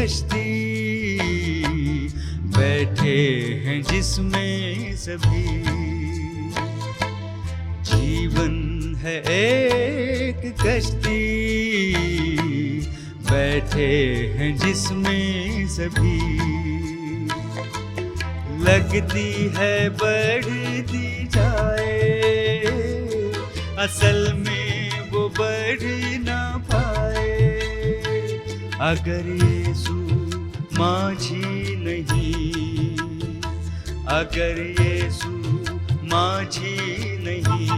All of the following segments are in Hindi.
कश्ती बैठे हैं जिसमें सभी। जीवन है एक कश्ती बैठे हैं जिसमें सभी। लगती है बढ़ती जाए, असल में वो बढ़ ना पाए। अगर यीशु माझी नहीं, अगर यीशु माझी नहीं।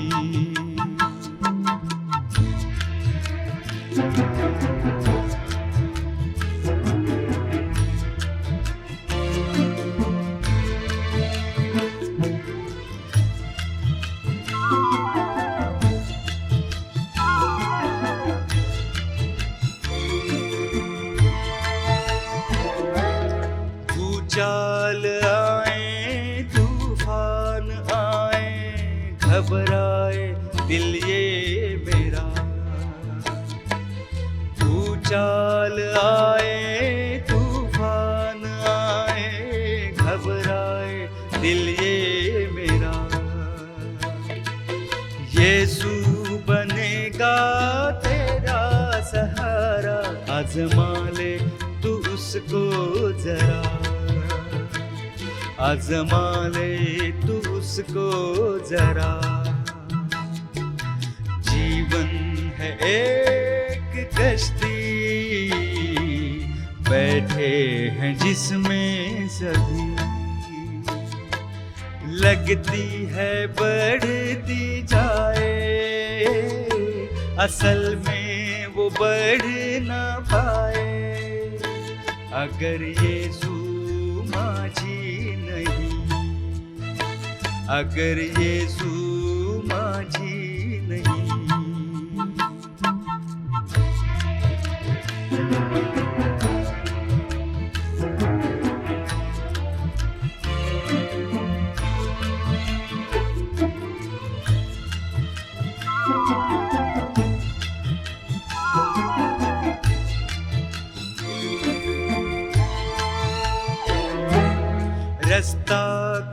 भूचाल आए, तूफान आए, घबराए दिल ये मेरा। भूचाल आए, तूफान आए, घबराए दिल ये मेरा। यीशु बनेगा तेरा सहारा, आज़मा ले तू उसको जरा। आज़मा ले तू उसको जरा। जीवन है एक कश्ती बैठे हैं जिसमें सभी। लगती है बढ़ती जाए, असल में वो बढ़ ना पाए। अगर यीशु माझी नहीं, अगर यीशु माझी नहीं। रास्ता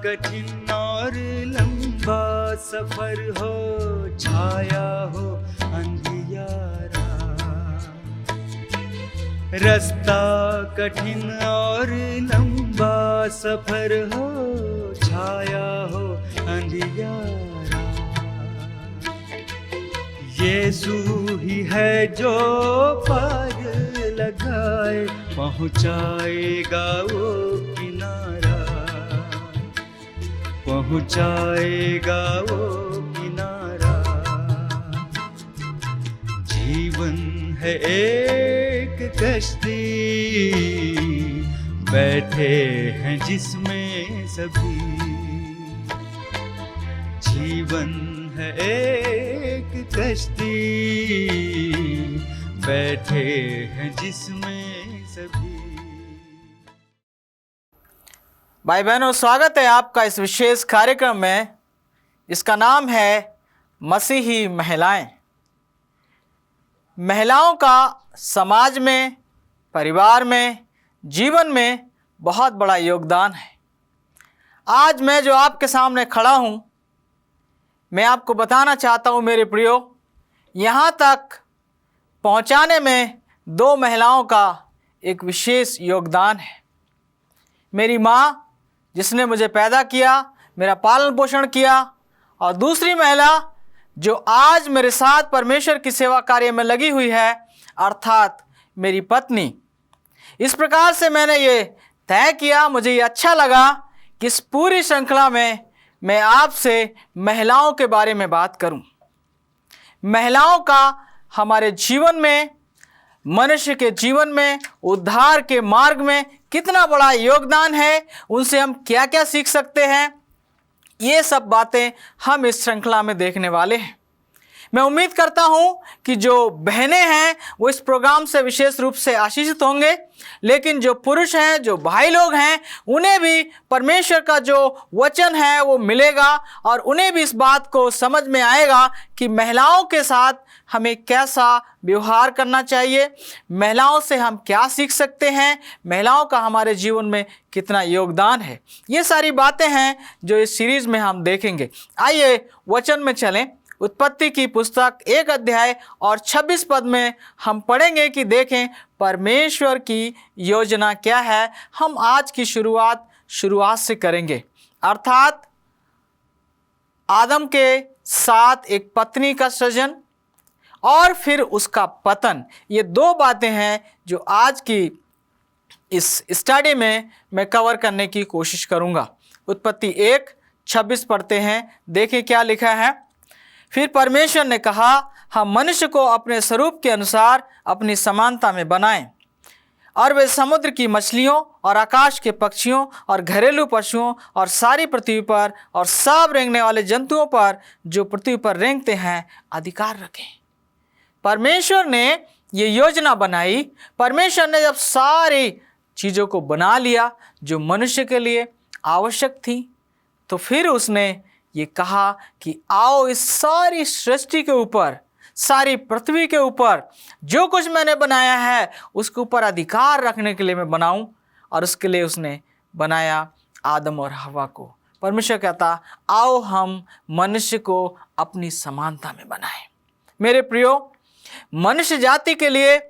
कठिन और लंबा सफर हो, छाया हो अंधियारा। रास्ता कठिन और लंबा सफर हो, छाया हो अंधियारा। यीशु ही है जो पार लगाए, पहुंचाएगा वो किनारा। पहुंचाएगा वो किनारा। जीवन है एक कश्ती बैठे हैं जिसमें सभी। जीवन है एक कश्ती बैठे हैं जिसमें सभी। भाई बहनों, स्वागत है आपका इस विशेष कार्यक्रम में। इसका नाम है मसीही महिलाएं। महिलाओं का समाज में, परिवार में, जीवन में बहुत बड़ा योगदान है। आज मैं जो आपके सामने खड़ा हूँ, मैं आपको बताना चाहता हूँ मेरे प्रियो, यहाँ तक पहुँचाने में दो महिलाओं का एक विशेष योगदान है। मेरी माँ जिसने मुझे पैदा किया, मेरा पालन पोषण किया, और दूसरी महिला जो आज मेरे साथ परमेश्वर की सेवा कार्य में लगी हुई है, अर्थात मेरी पत्नी। इस प्रकार से मैंने ये तय किया, मुझे ये अच्छा लगा कि इस पूरी श्रृंखला में मैं आपसे महिलाओं के बारे में बात करूं। महिलाओं का हमारे जीवन में, मनुष्य के जीवन में, उद्धार के मार्ग में कितना बड़ा योगदान है, उनसे हम क्या क्या सीख सकते हैं, ये सब बातें हम इस श्रृंखला में देखने वाले हैं। मैं उम्मीद करता हूं कि जो बहनें हैं वो इस प्रोग्राम से विशेष रूप से आशीषित होंगे, लेकिन जो पुरुष हैं, जो भाई लोग हैं, उन्हें भी परमेश्वर का जो वचन है वो मिलेगा और उन्हें भी इस बात को समझ में आएगा कि महिलाओं के साथ हमें कैसा व्यवहार करना चाहिए, महिलाओं से हम क्या सीख सकते हैं, महिलाओं का हमारे जीवन में कितना योगदान है। ये सारी बातें हैं जो इस सीरीज़ में हम देखेंगे। आइए वचन में चलें। उत्पत्ति की पुस्तक 1 अध्याय और 26 पद में हम पढ़ेंगे कि देखें परमेश्वर की योजना क्या है। हम आज की शुरुआत से करेंगे, अर्थात आदम के साथ एक पत्नी का सृजन और फिर उसका पतन। ये दो बातें हैं जो आज की इस स्टडी में मैं कवर करने की कोशिश करूंगा। उत्पत्ति 1:26 पढ़ते हैं, देखें क्या लिखा है। फिर परमेश्वर ने कहा, हम मनुष्य को अपने स्वरूप के अनुसार अपनी समानता में बनाएं और वे समुद्र की मछलियों और आकाश के पक्षियों और घरेलू पशुओं और सारी पृथ्वी पर और सब रेंगने वाले जंतुओं पर जो पृथ्वी पर रेंगते हैं अधिकार रखें। परमेश्वर ने ये योजना बनाई। परमेश्वर ने जब सारी चीज़ों को बना लिया जो मनुष्य के लिए आवश्यक थी, तो फिर उसने ये कहा कि आओ इस सारी सृष्टि के ऊपर, सारी पृथ्वी के ऊपर जो कुछ मैंने बनाया है उसके ऊपर अधिकार रखने के लिए मैं बनाऊं। और उसके लिए उसने बनाया आदम और हवा को। परमेश्वर कहता, आओ हम मनुष्य को अपनी समानता में बनाएं। मेरे प्रियो, मनुष्य जाति के लिए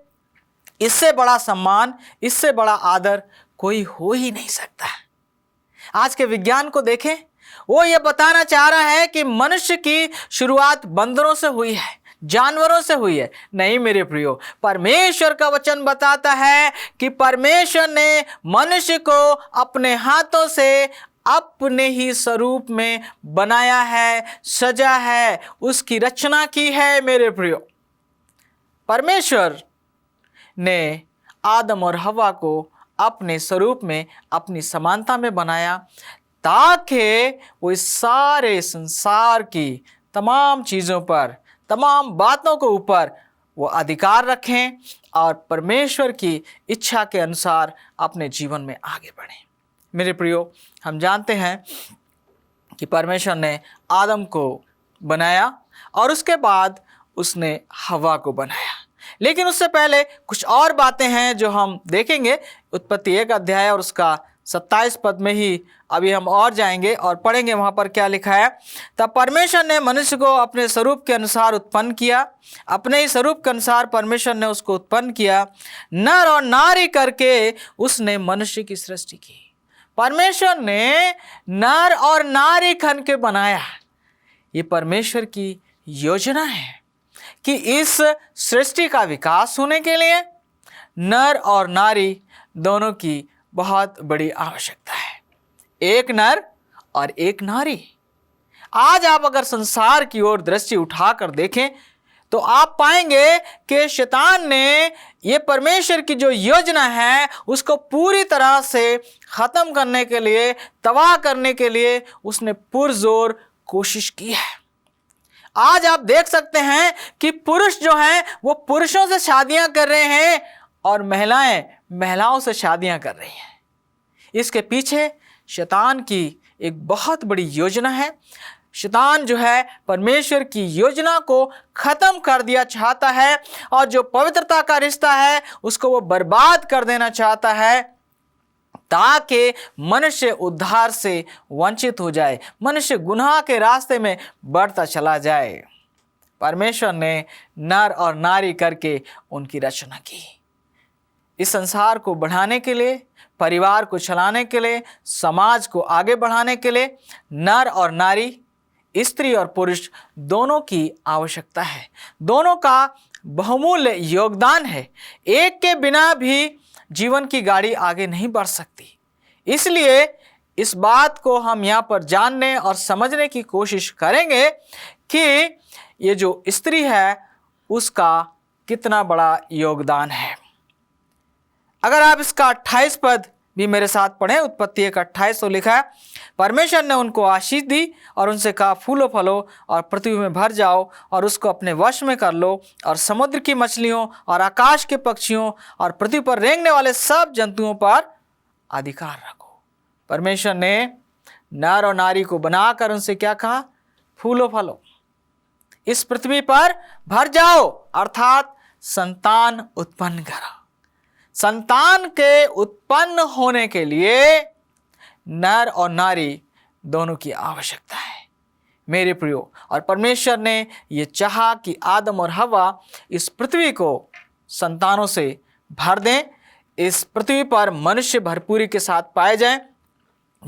इससे बड़ा सम्मान, इससे बड़ा आदर कोई हो ही नहीं सकता। आज के विज्ञान को देखें, वो ये बताना चाह रहा है कि मनुष्य की शुरुआत बंदरों से हुई है, जानवरों से हुई है। नहीं मेरे प्रियो, परमेश्वर का वचन बताता है कि परमेश्वर ने मनुष्य को अपने हाथों से अपने ही स्वरूप में बनाया है, सजा है, उसकी रचना की है। मेरे प्रियो, परमेश्वर ने आदम और हवा को अपने स्वरूप में, अपनी समानता में बनाया ताकि वो इस सारे संसार की तमाम चीज़ों पर, तमाम बातों के ऊपर वो अधिकार रखें और परमेश्वर की इच्छा के अनुसार अपने जीवन में आगे बढ़ें। मेरे प्रियो, हम जानते हैं कि परमेश्वर ने आदम को बनाया और उसके बाद उसने हवा को बनाया। लेकिन उससे पहले कुछ और बातें हैं जो हम देखेंगे। उत्पत्ति 1 अध्याय और उसका 27 पद में ही अभी हम और जाएंगे और पढ़ेंगे वहाँ पर क्या लिखा है। तब परमेश्वर ने मनुष्य को अपने स्वरूप के अनुसार उत्पन्न किया, अपने ही स्वरूप के अनुसार परमेश्वर ने उसको उत्पन्न किया, नर और नारी करके उसने मनुष्य की सृष्टि की। परमेश्वर ने नर और नारी खन के बनाया। ये परमेश्वर की योजना है कि इस सृष्टि का विकास होने के लिए नर और नारी दोनों की बहुत बड़ी आवश्यकता है। एक नर और एक नारी। आज आप अगर संसार की ओर दृष्टि उठाकर देखें तो आप पाएंगे कि शैतान ने ये परमेश्वर की जो योजना है उसको पूरी तरह से ख़त्म करने के लिए, तबाह करने के लिए उसने पुरजोर कोशिश की है। आज आप देख सकते हैं कि पुरुष जो हैं वो पुरुषों से शादियां कर रहे हैं और महिलाएं महिलाओं से शादियां कर रही हैं। इसके पीछे शैतान की एक बहुत बड़ी योजना है। शैतान जो है परमेश्वर की योजना को ख़त्म कर दिया चाहता है और जो पवित्रता का रिश्ता है उसको वो बर्बाद कर देना चाहता है ताकि मनुष्य उद्धार से वंचित हो जाए, मनुष्य गुनाह के रास्ते में बढ़ता चला जाए। परमेश्वर ने नर और नारी करके उनकी रचना की। इस संसार को बढ़ाने के लिए, परिवार को चलाने के लिए, समाज को आगे बढ़ाने के लिए नर और नारी, स्त्री और पुरुष दोनों की आवश्यकता है। दोनों का बहुमूल्य योगदान है। एक के बिना भी जीवन की गाड़ी आगे नहीं बढ़ सकती। इसलिए इस बात को हम यहाँ पर जानने और समझने की कोशिश करेंगे कि ये जो स्त्री है उसका कितना बड़ा योगदान है। अगर आप इसका 28 पद भी मेरे साथ पढ़ें। उत्पत्ति 1:28 तो लिखा है, परमेश्वर ने उनको आशीष दी और उनसे कहा, फूलो फलो और पृथ्वी में भर जाओ और उसको अपने वश में कर लो और समुद्र की मछलियों और आकाश के पक्षियों और पृथ्वी पर रेंगने वाले सब जंतुओं पर अधिकार रखो। परमेश्वर ने नर और नारी को बनाकर उनसे क्या कहा? फूलो फलो, इस पृथ्वी पर भर जाओ, अर्थात संतान उत्पन्न करो। संतान के उत्पन्न होने के लिए नर और नारी दोनों की आवश्यकता है मेरे प्रियो। और परमेश्वर ने यह चाहा कि आदम और हवा इस पृथ्वी को संतानों से भर दें, इस पृथ्वी पर मनुष्य भरपूरी के साथ पाए जाएं।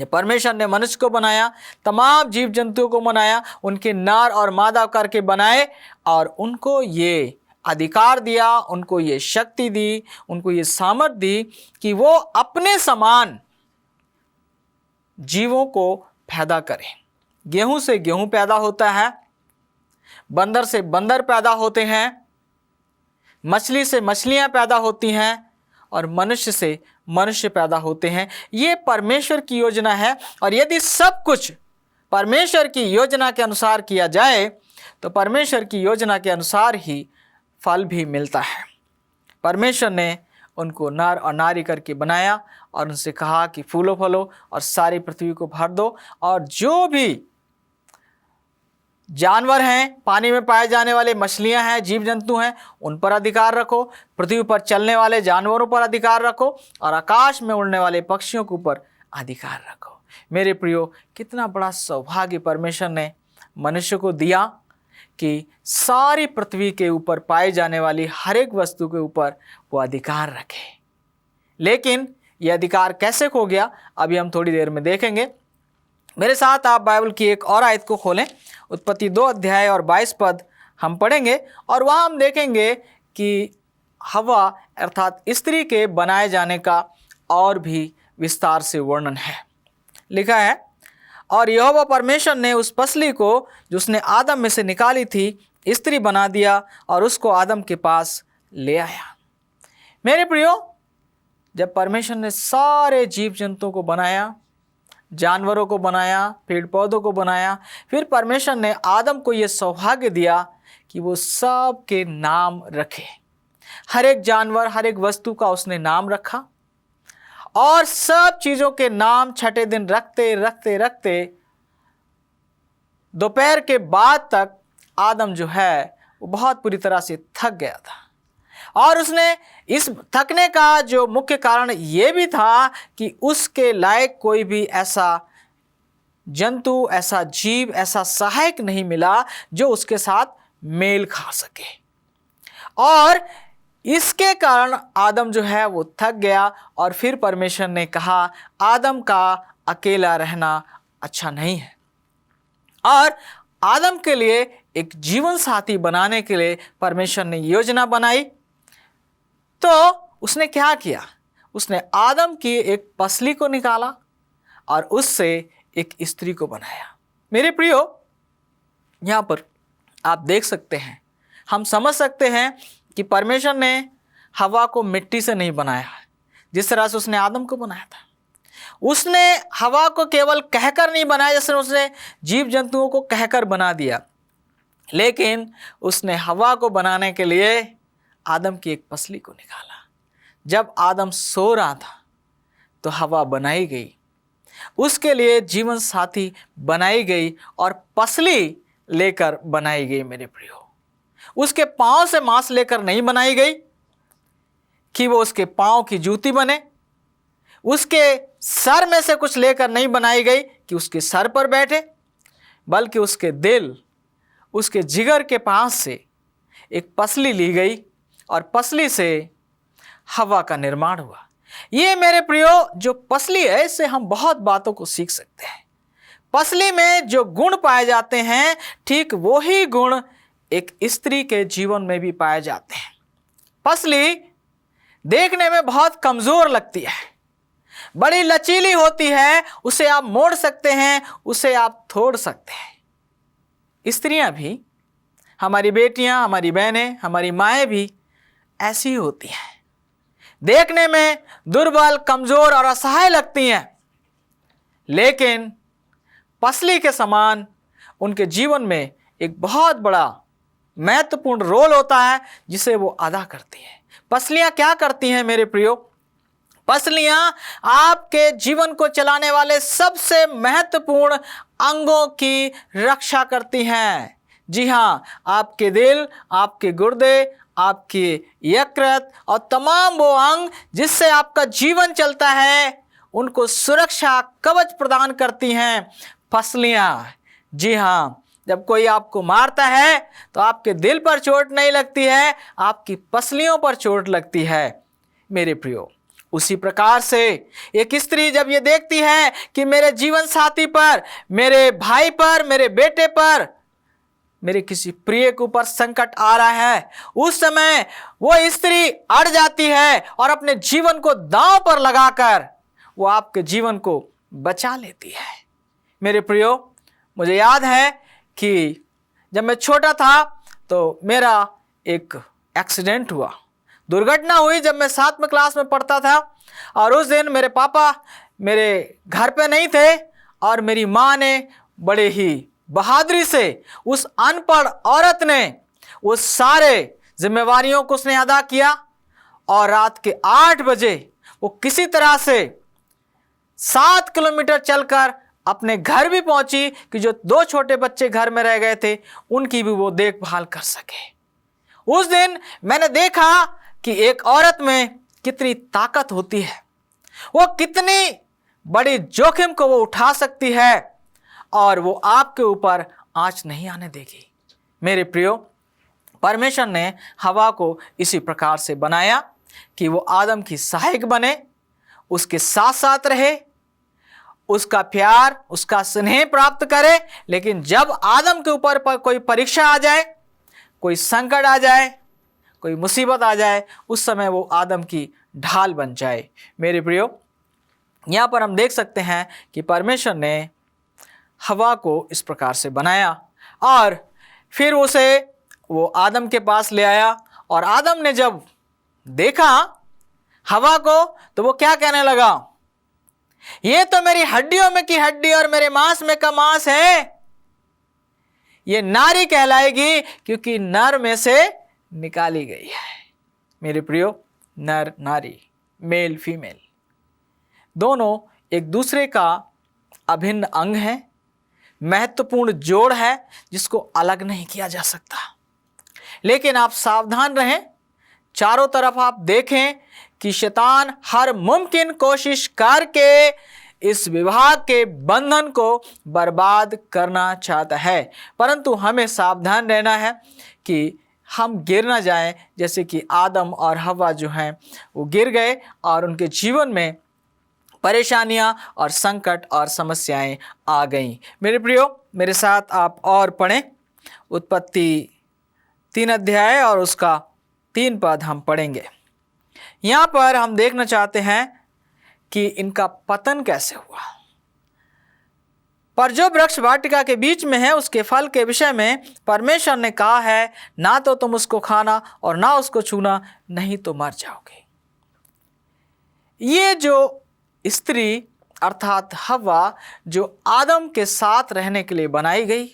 परमेश्वर ने मनुष्य को बनाया, तमाम जीव जंतुओं को बनाया, उनके नर और मादा करके बनाए और उनको ये अधिकार दिया, उनको ये शक्ति दी, उनको ये सामर्थ्य दी कि वो अपने समान जीवों को पैदा करें। गेहूं से गेहूं पैदा होता है, बंदर से बंदर पैदा होते हैं, मछली से मछलियां पैदा होती हैं और मनुष्य से मनुष्य पैदा होते हैं। ये परमेश्वर की योजना है और यदि सब कुछ परमेश्वर की योजना के अनुसार किया जाए तो परमेश्वर की योजना के अनुसार ही फल भी मिलता है। परमेश्वर ने उनको नर और नारी करके बनाया और उनसे कहा कि फूलो फलो और सारी पृथ्वी को भर दो और जो भी जानवर हैं, पानी में पाए जाने वाले मछलियां हैं, जीव जंतु हैं, उन पर अधिकार रखो, पृथ्वी पर चलने वाले जानवरों पर अधिकार रखो और आकाश में उड़ने वाले पक्षियों के ऊपर अधिकार रखो। मेरे प्रियो, कितना बड़ा सौभाग्य परमेश्वर ने मनुष्य को दिया कि सारी पृथ्वी के ऊपर पाई जाने वाली हर एक वस्तु के ऊपर वो अधिकार रखे। लेकिन यह अधिकार कैसे खो गया, अभी हम थोड़ी देर में देखेंगे। मेरे साथ आप बाइबल की एक और आयत को खोलें, उत्पत्ति 2:22 हम पढ़ेंगे और वहाँ हम देखेंगे कि हवा अर्थात स्त्री के बनाए जाने का और भी विस्तार से वर्णन है। लिखा है, और यहोवा परमेश्वर ने उस पसली को जो उसने आदम में से निकाली थी स्त्री बना दिया और उसको आदम के पास ले आया। मेरे प्रियो, जब परमेश्वर ने सारे जीव जंतुओं को बनाया, जानवरों को बनाया, पेड़ पौधों को बनाया, फिर परमेश्वर ने आदम को यह सौभाग्य दिया कि वो सब के नाम रखे। हर एक जानवर, हर एक वस्तु का उसने नाम रखा और सब चीज़ों के नाम छठे दिन रखते रखते रखते दोपहर के बाद तक आदम जो है वो बहुत बुरी तरह से थक गया था। और उसने इस थकने का जो मुख्य कारण ये भी था कि उसके लायक कोई भी ऐसा जंतु, ऐसा जीव, ऐसा सहायक नहीं मिला जो उसके साथ मेल खा सके। और इसके कारण आदम जो है वो थक गया और फिर परमेश्वर ने कहा आदम का अकेला रहना अच्छा नहीं है और आदम के लिए एक जीवन साथी बनाने के लिए परमेश्वर ने योजना बनाई। तो उसने क्या किया, उसने आदम की एक पसली को निकाला और उससे एक स्त्री को बनाया। मेरे प्रियो, यहाँ पर आप देख सकते हैं, हम समझ सकते हैं कि परमेश्वर ने हवा को मिट्टी से नहीं बनाया है जिस तरह से उसने आदम को बनाया था। उसने हवा को केवल कहकर नहीं बनाया जैसे उसने जीव जंतुओं को कहकर बना दिया, लेकिन उसने हवा को बनाने के लिए आदम की एक पसली को निकाला। जब आदम सो रहा था तो हवा बनाई गई, उसके लिए जीवन साथी बनाई गई और पसली लेकर बनाई गई। मेरे प्रियो, उसके पांव से मांस लेकर नहीं बनाई गई कि वो उसके पांव की जूती बने, उसके सर में से कुछ लेकर नहीं बनाई गई कि उसके सर पर बैठे, बल्कि उसके दिल, उसके जिगर के पास से एक पसली ली गई और पसली से हवा का निर्माण हुआ। ये मेरे प्रियो जो पसली है, इससे हम बहुत बातों को सीख सकते हैं। पसली में जो गुण पाए जाते हैं, ठीक वही गुण एक स्त्री के जीवन में भी पाए जाते हैं। पसली देखने में बहुत कमजोर लगती है, बड़ी लचीली होती है, उसे आप मोड़ सकते हैं, उसे आप तोड़ सकते हैं। स्त्रियां भी, हमारी बेटियां, हमारी बहनें, हमारी माएँ भी ऐसी ही होती हैं। देखने में दुर्बल, कमजोर और असहाय लगती हैं, लेकिन पसली के समान उनके जीवन में एक बहुत बड़ा महत्वपूर्ण रोल होता है जिसे वो अदा करती हैं। पसलियां क्या करती हैं मेरे प्रियो? पसलियां आपके जीवन को चलाने वाले सबसे महत्वपूर्ण अंगों की रक्षा करती हैं। जी हाँ, आपके दिल, आपके गुर्दे, आपके यकृत और तमाम वो अंग जिससे आपका जीवन चलता है, उनको सुरक्षा कवच प्रदान करती हैं पसलियां। जी हाँ, जब कोई आपको मारता है तो आपके दिल पर चोट नहीं लगती है, आपकी पसलियों पर चोट लगती है मेरे प्रियो। उसी प्रकार से एक स्त्री जब ये देखती है कि मेरे जीवन साथी पर, मेरे भाई पर, मेरे बेटे पर, मेरे किसी प्रिय के ऊपर संकट आ रहा है, उस समय वो स्त्री अड़ जाती है और अपने जीवन को दांव पर लगाकर वो आपके जीवन को बचा लेती है मेरे प्रियो। मुझे याद है कि जब मैं छोटा था तो मेरा एक एक्सीडेंट हुआ, दुर्घटना हुई जब मैं 7वीं क्लास में पढ़ता था। और उस दिन मेरे पापा मेरे घर पे नहीं थे और मेरी माँ ने बड़े ही बहादुरी से, उस अनपढ़ औरत ने उस सारे जिम्मेवारियों को उसने अदा किया और रात के 8 बजे वो किसी तरह से 7 किलोमीटर चलकर अपने घर भी पहुंची कि जो 2 छोटे बच्चे घर में रह गए थे उनकी भी वो देखभाल कर सके। उस दिन मैंने देखा कि एक औरत में कितनी ताकत होती है, वो कितनी बड़ी जोखिम को वो उठा सकती है और वो आपके ऊपर आंच नहीं आने देगी मेरे प्रियो। परमेश्वर ने हवा को इसी प्रकार से बनाया कि वो आदम की सहायक बने, उसके साथ साथ रहे, उसका प्यार, उसका स्नेह प्राप्त करे। लेकिन जब आदम के ऊपर कोई परीक्षा आ जाए, कोई संकट आ जाए, कोई मुसीबत आ जाए, उस समय वो आदम की ढाल बन जाए मेरे प्रियो। यहाँ पर हम देख सकते हैं कि परमेश्वर ने हवा को इस प्रकार से बनाया और फिर उसे वो आदम के पास ले आया। और आदम ने जब देखा हवा को तो वो क्या कहने लगा? ये तो मेरी हड्डियों में की हड्डी और मेरे मांस में का मांस है, ये नारी कहलाएगी क्योंकि नर में से निकाली गई है मेरे प्रियो। नर नारी, मेल फीमेल, दोनों एक दूसरे का अभिन्न अंग है, महत्वपूर्ण जोड़ है जिसको अलग नहीं किया जा सकता। लेकिन आप सावधान रहें, चारों तरफ आप देखें कि शैतान हर मुमकिन कोशिश करके इस विवाह के बंधन को बर्बाद करना चाहता है, परंतु हमें सावधान रहना है कि हम गिर ना जाएं, जैसे कि आदम और हवा जो हैं वो गिर गए और उनके जीवन में परेशानियां और संकट और समस्याएं आ गईं मेरे प्रियो। मेरे साथ आप और पढ़ें, उत्पत्ति 3 अध्याय और उसका 3 पद हम पढ़ेंगे। यहाँ पर हम देखना चाहते हैं कि इनका पतन कैसे हुआ। पर जो वृक्ष वाटिका के बीच में है उसके फल के विषय में परमेश्वर ने कहा है, ना तो तुम उसको खाना और ना उसको छूना, नहीं तो मर जाओगे। ये जो स्त्री अर्थात हवा जो आदम के साथ रहने के लिए बनाई गई,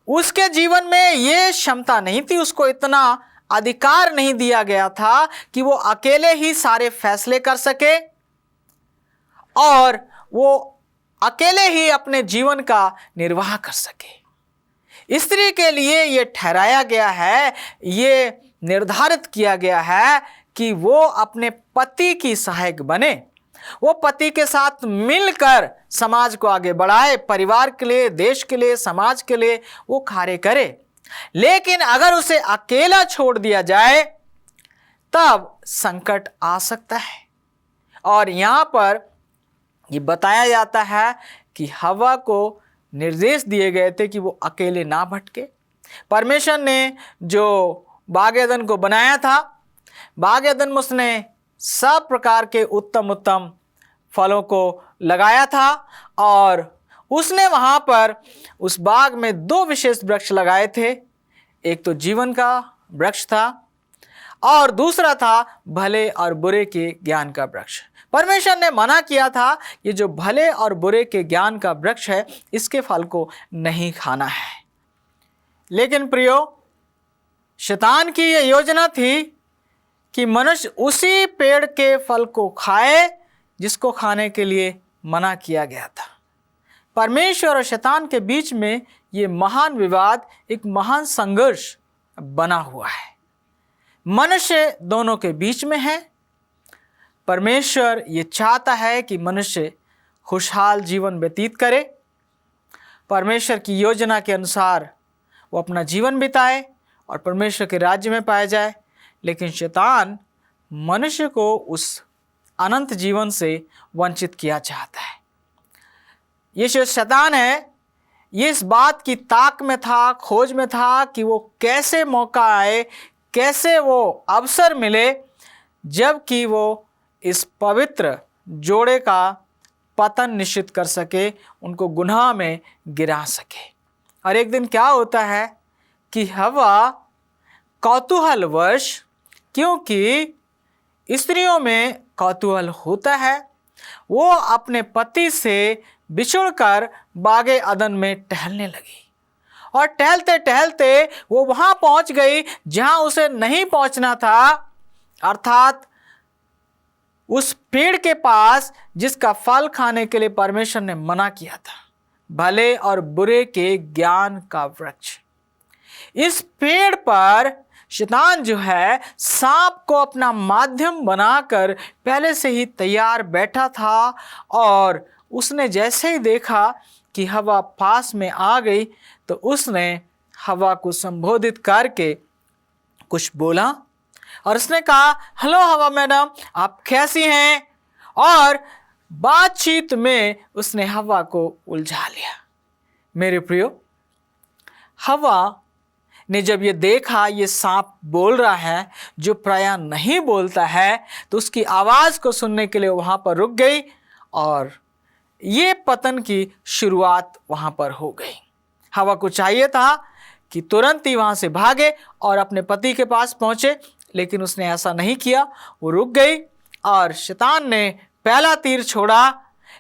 उसके जीवन में ये क्षमता नहीं थी, उसको इतना अधिकार नहीं दिया गया था कि वो अकेले ही सारे फैसले कर सके और वो अकेले ही अपने जीवन का निर्वाह कर सके। स्त्री के लिए ये ठहराया गया है, ये निर्धारित किया गया है कि वो अपने पति की सहायक बने, वो पति के साथ मिलकर समाज को आगे बढ़ाए, परिवार के लिए, देश के लिए, समाज के लिए वो कार्य करे। लेकिन अगर उसे अकेला छोड़ दिया जाए तब संकट आ सकता है। और यहाँ पर ये बताया जाता है कि हवा को निर्देश दिए गए थे कि वो अकेले ना भटके। परमेश्वर ने जो बाग एदन को बनाया था, बाग एदन में उसने सब प्रकार के उत्तम उत्तम फलों को लगाया था और उसने वहाँ पर उस बाग में 2 विशेष वृक्ष लगाए थे। एक तो जीवन का वृक्ष था और दूसरा था भले और बुरे के ज्ञान का वृक्ष। परमेश्वर ने मना किया था ये जो भले और बुरे के ज्ञान का वृक्ष है इसके फल को नहीं खाना है। लेकिन प्रियो, शैतान की ये योजना थी कि मनुष्य उसी पेड़ के फल को खाए जिसको खाने के लिए मना किया गया था। परमेश्वर और शैतान के बीच में ये महान विवाद, एक महान संघर्ष बना हुआ है। मनुष्य दोनों के बीच में है। परमेश्वर ये चाहता है कि मनुष्य खुशहाल जीवन व्यतीत करे, परमेश्वर की योजना के अनुसार वो अपना जीवन बिताए और परमेश्वर के राज्य में पाया जाए। लेकिन शैतान मनुष्य को उस अनंत जीवन से वंचित किया चाहता है। ये जो शैतान है ये इस बात की ताक में था, खोज में था कि वो कैसे मौका आए, कैसे वो अवसर मिले जबकि वो इस पवित्र जोड़े का पतन निश्चित कर सके, उनको गुनाह में गिरा सके। और एक दिन क्या होता है कि हवा कौतूहलवश, क्योंकि स्त्रियों में कौतूहल होता है, वो अपने पति से बिछुड़कर बागे अदन में टहलने लगी। और टहलते टहलते वो वहाँ पहुँच गई जहाँ उसे नहीं पहुँचना था, अर्थात उस पेड़ के पास जिसका फल खाने के लिए परमेश्वर ने मना किया था, भले और बुरे के ज्ञान का वृक्ष। इस पेड़ पर शैतान जो है सांप को अपना माध्यम बनाकर पहले से ही तैयार बैठा था, और उसने जैसे ही देखा कि हवा पास में आ गई तो उसने हवा को संबोधित करके कुछ बोला और उसने कहा, हेलो हवा मैडम, आप कैसी हैं? और बातचीत में उसने हवा को उलझा लिया। मेरे प्रियो, हवा ने जब ये देखा ये सांप बोल रहा है जो प्रायः नहीं बोलता है, तो उसकी आवाज़ को सुनने के लिए वहाँ पर रुक गई और ये पतन की शुरुआत वहाँ पर हो गई। हवा को चाहिए था कि तुरंत ही वहाँ से भागे और अपने पति के पास पहुँचे, लेकिन उसने ऐसा नहीं किया। वो रुक गई और शैतान ने पहला तीर छोड़ा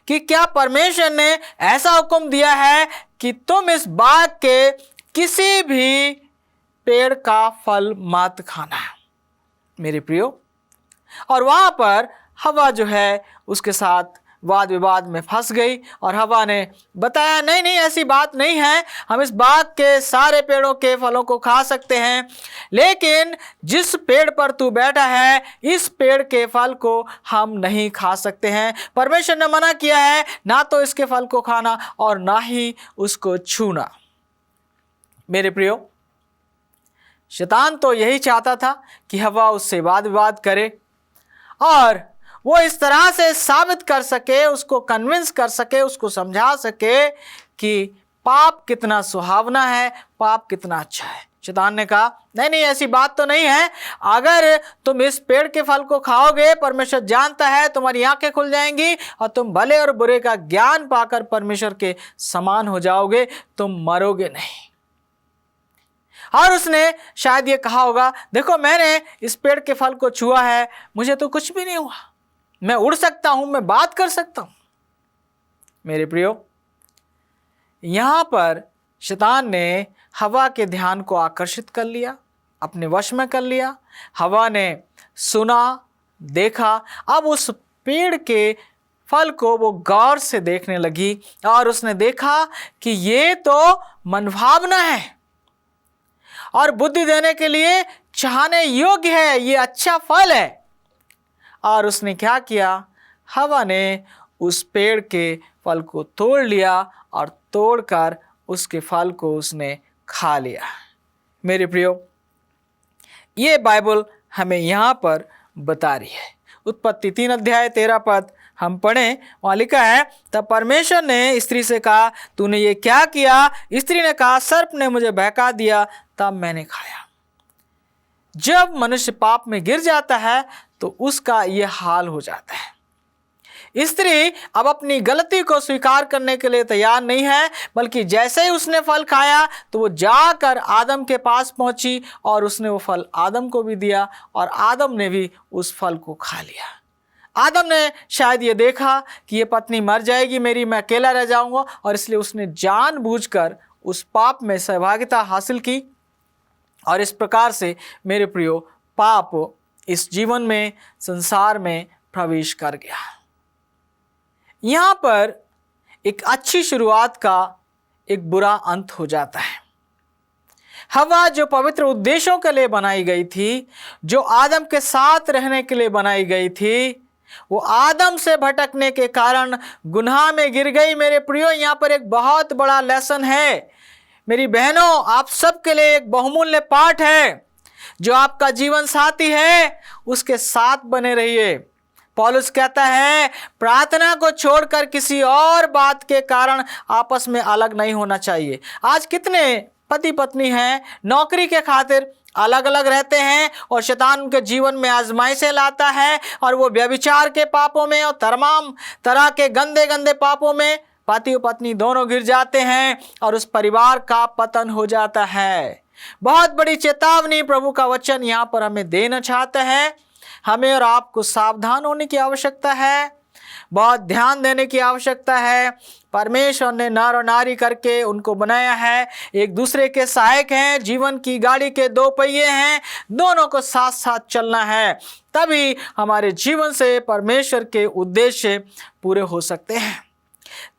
कि क्या परमेश्वर ने ऐसा हुक्म दिया है कि तुम इस बाग के किसी भी पेड़ का फल मत खाना। मेरे प्रियो, और वहाँ पर हवा जो है उसके साथ वाद विवाद में फंस गई और हवा ने बताया, नहीं नहीं ऐसी बात नहीं है, हम इस बाग के सारे पेड़ों के फलों को खा सकते हैं, लेकिन जिस पेड़ पर तू बैठा है इस पेड़ के फल को हम नहीं खा सकते हैं। परमेश्वर ने मना किया है ना तो इसके फल को खाना और ना ही उसको छूना। मेरे प्रियो, शैतान तो यही चाहता था कि हवा उससे वाद विवाद करे और वो इस तरह से साबित कर सके, उसको कन्विंस कर सके, उसको समझा सके कि पाप कितना सुहावना है, पाप कितना अच्छा है। शैतान ने कहा, नहीं नहीं ऐसी बात तो नहीं है, अगर तुम इस पेड़ के फल को खाओगे परमेश्वर जानता है तुम्हारी आंखें खुल जाएंगी और तुम भले और बुरे का ज्ञान पाकर परमेश्वर के समान हो जाओगे, तुम मरोगे नहीं। और उसने शायद ये कहा होगा, देखो मैंने इस पेड़ के फल को छुआ है, मुझे तो कुछ भी नहीं हुआ, मैं उड़ सकता हूं, मैं बात कर सकता हूं। मेरे प्रियो, यहां पर शैतान ने हवा के ध्यान को आकर्षित कर लिया, अपने वश में कर लिया। हवा ने सुना, देखा, अब उस पेड़ के फल को वो गौर से देखने लगी और उसने देखा कि ये तो मनभावना है और बुद्धि देने के लिए चाहने योग्य है, ये अच्छा फल है। और उसने क्या किया, हवा ने उस पेड़ के फल को तोड़ लिया और तोड़कर उसके फल को उसने खा लिया। मेरे प्रियो, ये बाइबल हमें यहाँ पर बता रही है। उत्पत्ति 3 अध्याय 13 पद हम पढ़ें, वहाँ लिखा है, तब परमेश्वर ने स्त्री से कहा, तूने ये क्या किया? स्त्री ने कहा, सर्प ने मुझे बहका दिया, तब मैंने खाया। जब मनुष्य पाप में गिर जाता है तो उसका ये हाल हो जाता है। स्त्री अब अपनी गलती को स्वीकार करने के लिए तैयार नहीं है, बल्कि जैसे ही उसने फल खाया तो वो जाकर आदम के पास पहुंची और उसने वो फल आदम को भी दिया और आदम ने भी उस फल को खा लिया। आदम ने शायद ये देखा कि ये पत्नी मर जाएगी मेरी, मैं अकेला रह जाऊंगा, और इसलिए उसने जानबूझकर उस पाप में सहभागिता हासिल की। और इस प्रकार से मेरे प्रियो, पाप इस जीवन में, संसार में प्रवेश कर गया। यहाँ पर एक अच्छी शुरुआत का एक बुरा अंत हो जाता है। हवा जो पवित्र उद्देश्यों के लिए बनाई गई थी, जो आदम के साथ रहने के लिए बनाई गई थी, वो आदम से भटकने के कारण गुनाह में गिर गई। मेरे प्रियो, यहाँ पर एक बहुत बड़ा लेसन है। मेरी बहनों, आप सबके लिए एक बहुमूल्य पाठ है। जो आपका जीवन साथी है उसके साथ बने रहिए। पौलुस कहता है, प्रार्थना को छोड़कर किसी और बात के कारण आपस में अलग नहीं होना चाहिए। आज कितने पति पत्नी हैं, नौकरी के खातिर अलग अलग रहते हैं और शैतान उनके जीवन में आजमाइशें लाता है और वो व्यभिचार के पापों में और तमाम तरह के गंदे गंदे पापों में पति और पत्नी दोनों गिर जाते हैं और उस परिवार का पतन हो जाता है। बहुत बड़ी चेतावनी प्रभु का वचन यहाँ पर हमें देना चाहता है। हमें और आपको सावधान होने की आवश्यकता है, बहुत ध्यान देने की आवश्यकता है। परमेश्वर ने नर और नारी करके उनको बनाया है, एक दूसरे के सहायक हैं, जीवन की गाड़ी के दो पहिए हैं, दोनों को साथ साथ चलना है, तभी हमारे जीवन से परमेश्वर के उद्देश्य पूरे हो सकते हैं।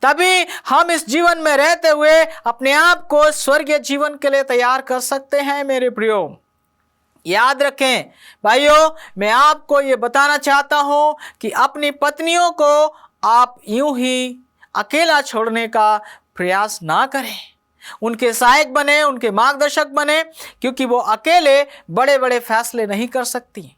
तभी हम इस जीवन में रहते हुए अपने आप को स्वर्गीय जीवन के लिए तैयार कर सकते हैं। मेरे प्रियो, याद रखें भाइयों, मैं आपको ये बताना चाहता हूं कि अपनी पत्नियों को आप यूं ही अकेला छोड़ने का प्रयास ना करें। उनके सहायक बने, उनके मार्गदर्शक बने, क्योंकि वो अकेले बड़े बड़े फैसले नहीं कर सकती।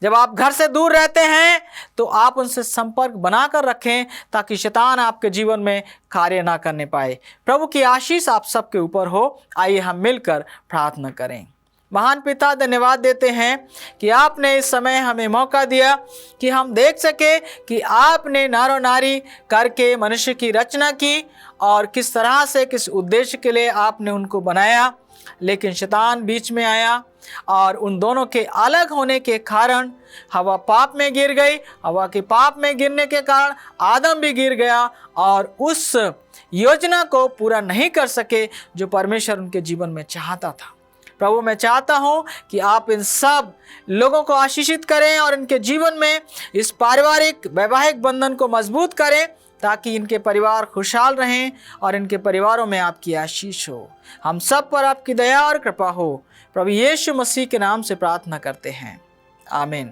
जब आप घर से दूर रहते हैं तो आप उनसे संपर्क बनाकर रखें ताकि शैतान आपके जीवन में कार्य ना करने पाए। प्रभु की आशीष आप सबके ऊपर हो। आइए हम मिलकर प्रार्थना करें। महान पिता, धन्यवाद देते हैं कि आपने इस समय हमें मौका दिया कि हम देख सके कि आपने नर और नारी करके मनुष्य की रचना की और किस तरह से, किस उद्देश्य के लिए आपने उनको बनाया। लेकिन शैतान बीच में आया और उन दोनों के अलग होने के कारण हवा पाप में गिर गई। हवा के पाप में गिरने के कारण आदम भी गिर गया और उस योजना को पूरा नहीं कर सके जो परमेश्वर उनके जीवन में चाहता था। प्रभु, मैं चाहता हूं कि आप इन सब लोगों को आशीषित करें और इनके जीवन में इस पारिवारिक वैवाहिक बंधन को मजबूत करें ताकि इनके परिवार खुशहाल रहें और इनके परिवारों में आपकी आशीष हो। हम सब पर आपकी दया और कृपा हो। प्रभु यीशु मसीह के नाम से प्रार्थना करते हैं, आमीन।